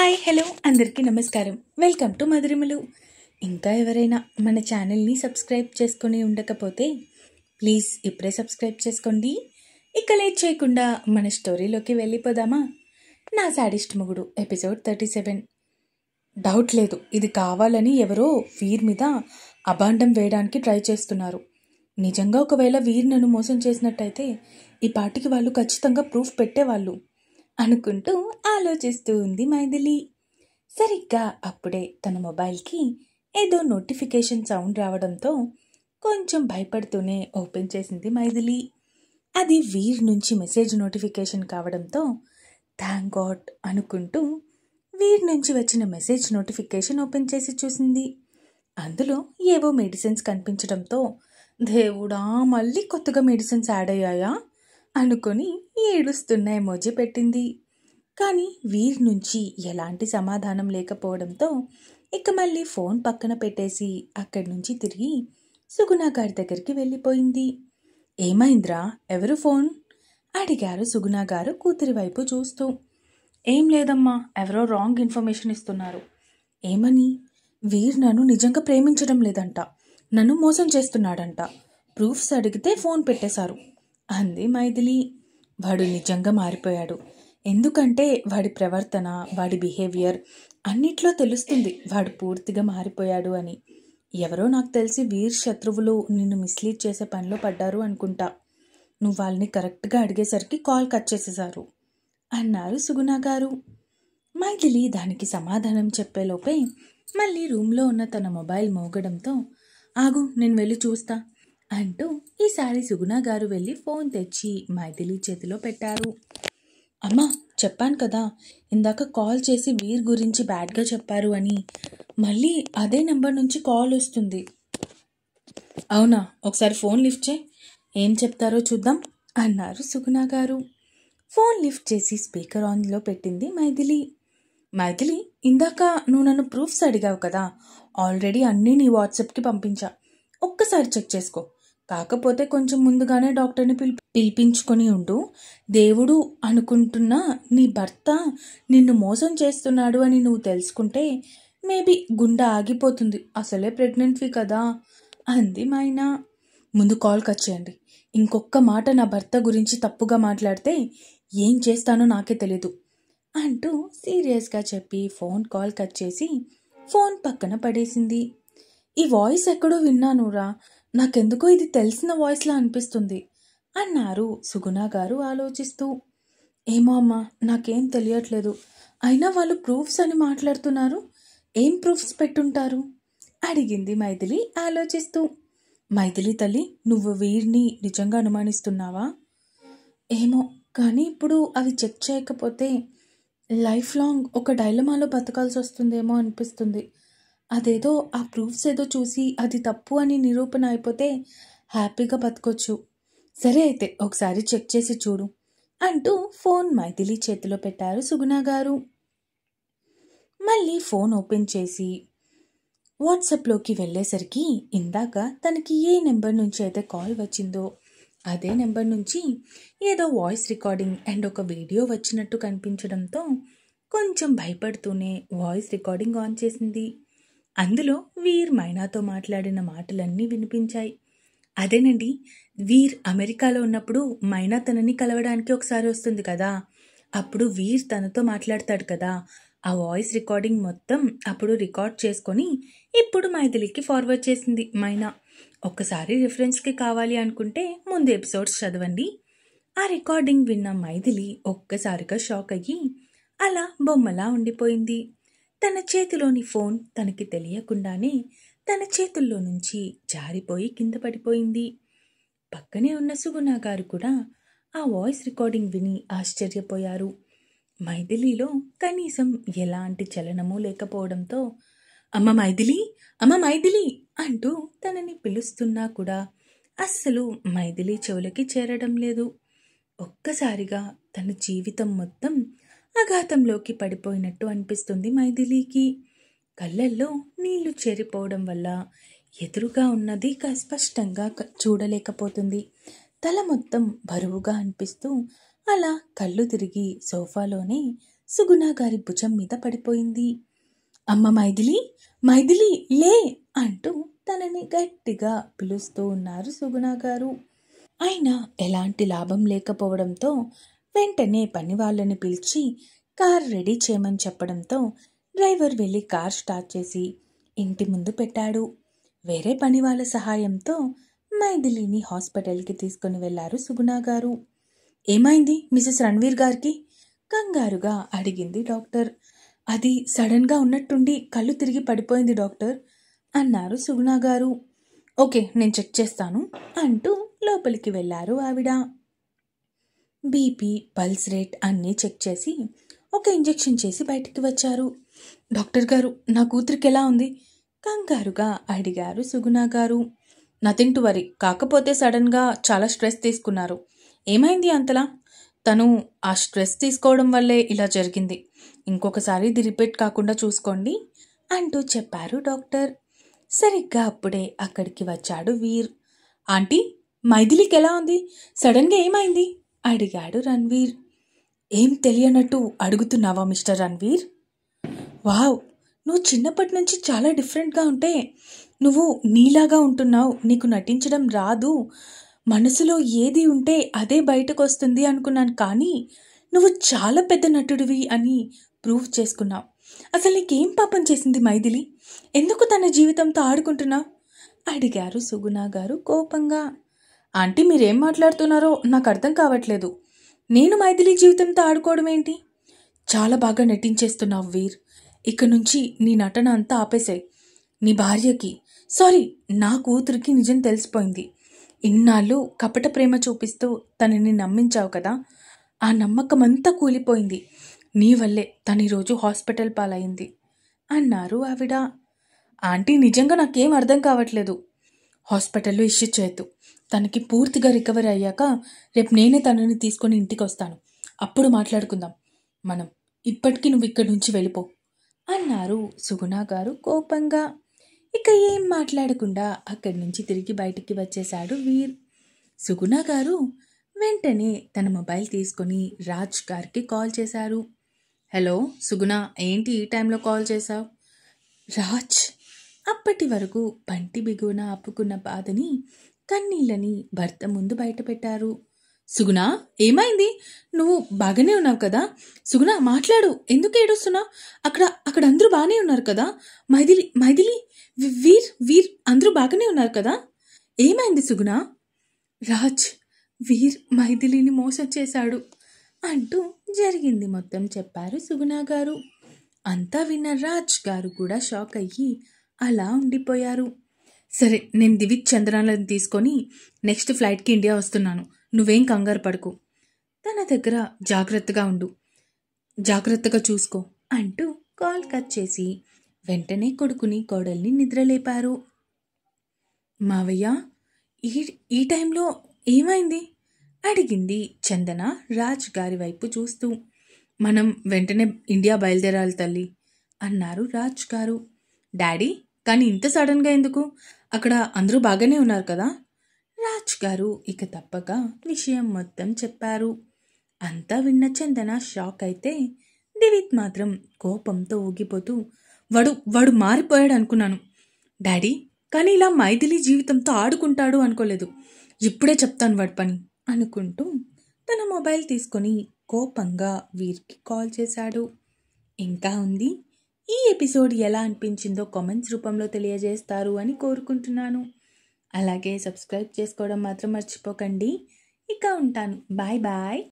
Hi hello అందరికీ నమస్కారం. Welcome to Madhurimalu. ఇంకా ఎవరైనా మన ఛానల్ని సబ్స్క్రైబ్ చేసుకొని ఉండకపోతే ప్లీజ్ ఇప్పుడే సబ్స్క్రైబ్ చేసుకోండి. ఇక లేట్ చేయకుండా మన స్టోరీలోకి వెళ్ళిపోదామా? నా సాడిస్ట్ మొగుడు ఎపిసోడ్ 37. డౌట్ లేదు, ఇది కావాలని ఎవరో వీర్ మీద అబాండం వేయడానికి ట్రై చేస్తున్నారు. నిజంగా ఒకవేళ వీర్ నన్ను మోసం చేసినట్టయితే ఈ పాటికి వాళ్ళు ఖచ్చితంగా ప్రూఫ్ పెట్టేవాళ్ళు అనుకుంటూ ఆలోచిస్తూ ఉంది మైథిలి. సరిగ్గా అప్పుడే తన మొబైల్కి ఏదో నోటిఫికేషన్ సౌండ్ రావడంతో కొంచెం భయపడుతూనే ఓపెన్ చేసింది మైథిలి. అది వీర్ నుంచి మెసేజ్ నోటిఫికేషన్ కావడంతో థ్యాంక్ గాడ్ అనుకుంటూ వీర్ నుంచి వచ్చిన మెసేజ్ నోటిఫికేషన్ ఓపెన్ చేసి చూసింది. అందులో ఏవో మెడిసిన్స్ కనిపించడంతో దేవుడా మళ్ళీ కొత్తగా మెడిసిన్స్ యాడ్ అయ్యాయా అనుకొని ఏడుస్తున్న ఎమోజీ పెట్టింది. కానీ వీర్ నుంచి ఎలాంటి సమాధానం లేకపోవడంతో ఇక మళ్ళీ ఫోన్ పక్కన పెట్టేసి అక్కడి నుంచి తిరిగి సుగుణ గారి దగ్గరికి వెళ్ళిపోయింది. ఏమైందిరా, ఎవరు ఫోన్ అడిగారు సుగుణ గారు కూతురి వైపు చూస్తూ. ఏం లేదమ్మా, ఎవరో రాంగ్ ఇన్ఫర్మేషన్ ఇస్తున్నారు. ఏమని? వీర్ నన్ను నిజంగా ప్రేమించడం లేదంట, నన్ను మోసం చేస్తున్నాడంట, ప్రూఫ్స్ అడిగితే ఫోన్ పెట్టేశారు అంది మైథిలి. వాడు నిజంగా మారిపోయాడు. ఎందుకంటే వాడి ప్రవర్తన, వాడి బిహేవియర్ అన్నిట్లో తెలుస్తుంది వాడు పూర్తిగా మారిపోయాడు అని. ఎవరో నాకు తెలిసి వీర్ శత్రువులు నిన్ను మిస్లీడ్ చేసే పనిలో పడ్డారు అనుకుంటా. నువ్వు వాళ్ళని కరెక్ట్గా అడిగేసరికి కాల్ కట్ చేసేశారు అన్నారు సుగుణ గారు. మైథిలి దానికి సమాధానం చెప్పేలోపే మళ్ళీ రూమ్లో ఉన్న తన మొబైల్ మోగడంతో ఆగు నేను వెళ్ళి చూస్తా అంటూ ఈసారి సుగుణ గారు వెళ్ళి ఫోన్ తెచ్చి మైథిలి చేతిలో పెట్టారు. అమ్మా, చెప్పాను కదా ఇందాక కాల్ చేసి వీర్ గురించి బ్యాడ్గా చెప్పారు అని. మళ్ళీ అదే నెంబర్ నుంచి కాల్ వస్తుంది. అవునా, ఒకసారి ఫోన్ లిఫ్ట్ చేయి, ఏం చెప్తారో చూద్దాం అన్నారు సుగుణ గారు. ఫోన్ లిఫ్ట్ చేసి స్పీకర్ ఆన్లో పెట్టింది మైథిలి. మైథిలి, ఇందాక నువ్వు నన్ను ప్రూఫ్స్ అడిగావు కదా, ఆల్రెడీ అన్నీ నీ వాట్సాప్కి పంపించా, ఒక్కసారి చెక్ చేసుకో. కాకపోతే కొంచెం ముందుగానే డాక్టర్ని పిలిపించుకొని ఉండు. దేవుడు అనుకుంటున్నా నీ భర్త నిన్ను మోసం చేస్తున్నాడు అని నువ్వు తెలుసుకుంటే మేబీ గుండె ఆగిపోతుంది, అసలే ప్రెగ్నెంట్వి కదా అంది మైనా. ముందు కాల్ కట్ చేయండి. ఇంకొక మాట నా భర్త గురించి తప్పుగా మాట్లాడితే ఏం చేస్తానో నాకే తెలీదు అంటూ సీరియస్గా చెప్పి ఫోన్ కాల్ కట్ చేసి ఫోన్ పక్కన పడేసింది. ఈ వాయిస్ ఎక్కడో విన్నానురా, నాకెందుకో ఇది తెలిసిన వాయిస్లా అనిపిస్తుంది అన్నారు సుగుణ గారు ఆలోచిస్తూ. ఏమో అమ్మా, నాకేం తెలియట్లేదు. అయినా వాళ్ళు ప్రూఫ్స్ అని మాట్లాడుతున్నారు, ఏం ప్రూఫ్స్ పెట్టుంటారు అడిగింది మైథిలి ఆలోచిస్తూ. మైథిలి తల్లి, నువ్వు వీరిని నిజంగా అనుమానిస్తున్నావా? ఏమో, కానీ ఇప్పుడు అవి చెక్ చేయకపోతే లైఫ్ లాంగ్ ఒక డైలమాలో బతకాల్సి వస్తుందేమో అనిపిస్తుంది. అదేదో ఆ ప్రూఫ్స్ ఏదో చూసి అది తప్పు అని నిరూపణ అయిపోతే హ్యాపీగా బతకొచ్చు. సరే అయితే ఒకసారి చెక్ చేసి చూడు అంటూ ఫోన్ మైథిలి చేతిలో పెట్టారు సుగుణ గారు. మళ్ళీ ఫోన్ ఓపెన్ చేసి వాట్సాప్లోకి వెళ్ళేసరికి ఇందాక తనకి ఏ నెంబర్ నుంచి అయితే కాల్ వచ్చిందో అదే నెంబర్ నుంచి ఏదో వాయిస్ రికార్డింగ్ అండ్ ఒక వీడియో వచ్చినట్టు కనిపించడంతో కొంచెం భయపడుతూనే వాయిస్ రికార్డింగ్ ఆన్ చేసింది. అందులో వీర్ మైనాతో మాట్లాడిన మాటలన్నీ వినిపించాయి. అదేనండి, వీర్ అమెరికాలో ఉన్నప్పుడు మైనా తనని కలవడానికి ఒకసారి వస్తుంది కదా, అప్పుడు వీర్ తనతో మాట్లాడతాడు కదా, ఆ వాయిస్ రికార్డింగ్ మొత్తం అప్పుడు రికార్డ్ చేసుకొని ఇప్పుడు మైథిలికి ఫార్వర్డ్ చేసింది మైనా. ఒక్కసారి రిఫరెన్స్కి కావాలి అనుకుంటే ముందు ఎపిసోడ్స్ చదవండి. ఆ రికార్డింగ్ విన్న మైథిలి ఒక్కసారిగా షాక్ అయ్యి అలా బొమ్మలా ఉండిపోయింది. తన చేతిలోని ఫోన్ తనకి తెలియకుండానే తన చేతుల్లో నుంచి జారిపోయి కింద పడిపోయింది. పక్కనే ఉన్న సుగుణ గారు కూడా ఆ వాయిస్ రికార్డింగ్ విని ఆశ్చర్యపోయారు. మైథిలిలో కనీసం ఎలాంటి చలనము లేకపోవడంతో అమ్మ మైథిలి, అమ్మ మైథిలి అంటూ తనని పిలుస్తున్నా కూడా అస్సలు మైథిలి చెవులకి చేరడం లేదు. ఒక్కసారిగా తన జీవితం మొత్తం అఘాతంలోకి పడిపోయినట్టు అనిపిస్తుంది మైథిలికి. కళ్ళల్లో నీళ్లు చేరిపోవడం వల్ల ఎదురుగా ఉన్నది స్పష్టంగా చూడలేకపోతుంది. తల మొత్తం బరువుగా అనిపిస్తూ అలా కళ్ళు తిరిగి సోఫాలోనే సుగుణ గారి భుజం మీద పడిపోయింది. అమ్మ మైథిలి, మైథిలి లే అంటూ తనని గట్టిగా పిలుస్తూ ఉన్నారు సుగుణ గారు. అయినా ఎలాంటి లాభం లేకపోవడంతో వెంటనే పని వాళ్ళని పిలిచి కార్ రెడీ చేయమని చెప్పడంతో డ్రైవర్ వెళ్ళి కార్ స్టార్ట్ చేసి ఇంటి ముందు పెట్టాడు. వేరే పని వాళ్ళ సహాయంతో మైథిలిని హాస్పిటల్కి తీసుకుని వెళ్లారు సుగుణ గారు. ఏమైంది మిసెస్ రణ్వీర్ గారికి? కంగారుగా అడిగింది డాక్టర్. అది సడన్గా ఉన్నట్టుండి కళ్ళు తిరిగి పడిపోయింది డాక్టర్ అన్నారు సుగుణ గారు. ఓకే, నేను చెక్ చేస్తాను అంటూ లోపలికి వెళ్లారు ఆవిడ. బీపీ, పల్స్ రేట్ అన్నీ చెక్ చేసి ఒక ఇంజెక్షన్ చేసి బయటికి వచ్చారు. డాక్టర్ గారు, నా కూతురికి ఎలా ఉంది? కంగారుగా అడిగారు సుగుణ గారు. నథింగ్ టు వరీ, కాకపోతే సడన్గా చాలా స్ట్రెస్ తీసుకున్నారు. ఏమైంది అంతలా? తను ఆ స్ట్రెస్ తీసుకోవడం వల్లే ఇలా జరిగింది. ఇంకొకసారి ఇది రిపీట్ కాకుండా చూసుకోండి అంటూ చెప్పారు డాక్టర్. సరిగ్గా అప్పుడే అక్కడికి వచ్చాడు వీర్. ఆంటీ, మైథిలికి ఎలా ఉంది? సడన్గా ఏమైంది అడిగాడు రణ్వీర్. ఏం తెలియనట్టు అడుగుతున్నావా మిస్టర్ రణ్వీర్? వావ్, నువ్వు చిన్నప్పటి నుంచి చాలా డిఫరెంట్గా ఉంటే నువ్వు నీలాగా ఉంటున్నావు. నీకు నటించడం రాదు, మనసులో ఏది ఉంటే అదే బయటకు వస్తుంది అనుకున్నాను. కానీ నువ్వు చాలా పెద్ద నటుడివి అని ప్రూవ్ చేసుకున్నావు. అసలు నీకేం పాపం చేసింది మైథిలి? ఎందుకు తన జీవితంతో ఆడుకుంటున్నావు అడిగారు సుగుణ గారు కోపంగా. ఆంటీ, మీరేం మాట్లాడుతున్నారో నాకు అర్థం కావట్లేదు. నేను మైథిలి జీవితంతో ఆడుకోవడం ఏంటి? చాలా బాగా నటించేస్తున్నావు వీర్. ఇక నుంచి నీ నటన అంతా ఆపేశాయి. నీ భార్యకి, సారీ, నా కూతురికి నిజం తెలిసిపోయింది. ఇన్నాళ్ళు కపట ప్రేమ చూపిస్తూ తనని నమ్మించావు కదా, ఆ నమ్మకం అంతా కూలిపోయింది. నీ వల్లే తను ఈరోజు హాస్పిటల్ పాలైంది అన్నారు ఆవిడ. ఆంటీ, నిజంగా నాకేం అర్థం కావట్లేదు. హాస్పిటల్లో ఇష్యూ చేయొద్దు. తనకి పూర్తిగా రికవరీ అయ్యాక రేపు నేనే తనని తీసుకొని ఇంటికి వస్తాను. అప్పుడు మాట్లాడుకుందాం మనం. ఇప్పటికీ నువ్వు ఇక్కడి నుంచి వెళ్ళిపో అన్నారు సుగుణ గారు కోపంగా. ఇక ఏం మాట్లాడకుండా అక్కడి నుంచి తిరిగి బయటికి వచ్చేశాడు వీర్. సుగుణ గారు వెంటనే తన మొబైల్ తీసుకొని రాజ్ గారికి కాల్ చేశారు. హలో సుగుణ, ఏంటి ఈ టైంలో కాల్ చేశావు? రాజ్ అప్పటి వరకు పంటి బిగున ఆపుకున్న బాధని, కన్నీళ్ళని భర్త ముందు బయటపెట్టారు. సుగుణ, ఏమైంది? నువ్వు బాగానే ఉన్నావు కదా? సుగుణ, మాట్లాడు, ఎందుకు ఏడుస్తున్నావు? అక్కడ అందరూ బాగానే ఉన్నారు కదా? మైథిలి, వీర్ అందరూ బాగానే ఉన్నారు కదా? ఏమైంది సుగుణ? రాజ్, వీర్ మైథిలిని మోసం చేశాడు అంటూ జరిగింది మొత్తం చెప్పారు సుగుణ గారు. అంతా విన్న రాజ్ గారు కూడా షాక్ అయ్యి అలా ఉండిపోయారు. సరే, నేను దివిక్ చంద్రాలను తీసుకొని నెక్స్ట్ ఫ్లైట్కి ఇండియా వస్తున్నాను. నువ్వేం కంగారు పడుకో. తన దగ్గర జాగ్రత్తగా ఉండు, జాగ్రత్తగా చూసుకో అంటూ కాల్ కట్ చేసి వెంటనే కొడుకుని కోడల్ని నిద్రలేపారు. మావయ్య, ఈ టైంలో ఏమైంది అడిగింది చందన రాజ్ గారి వైపు చూస్తూ. మనం వెంటనే ఇండియా బయలుదేరాలి తల్లి అన్నారు రాజ్ గారు. డాడీ, కానీ ఇంత సడన్గా ఎందుకు? అక్కడ అందరూ బాగానే ఉన్నారు కదా? రాజ్ గారు ఇక తప్పక విషయం మొత్తం చెప్పారు. అంతా విన్న చందన షాక్ అయితే దివిత్ మాత్రం కోపంతో ఊగిపోతూ, వాడు మారిపోయాడు అనుకున్నాను డాడీ, కానీ ఇలా మైథిలి జీవితంతో ఆడుకుంటాడు అనుకోలేదు. ఇప్పుడే చెప్తాను వాడి పని అనుకుంటూ తన మొబైల్ తీసుకొని కోపంగా వీర్కి కాల్ చేశాడు. ఇంకా ఉంది. ఈ ఎపిసోడ్ ఎలా అనిపించిందో కామెంట్స్ రూపంలో తెలియజేస్తారు అని కోరుకుంటున్నాను. అలాగే సబ్స్క్రైబ్ చేసుకోవడం మాత్రం మర్చిపోకండి. ఇక ఉంటాను. Bye bye.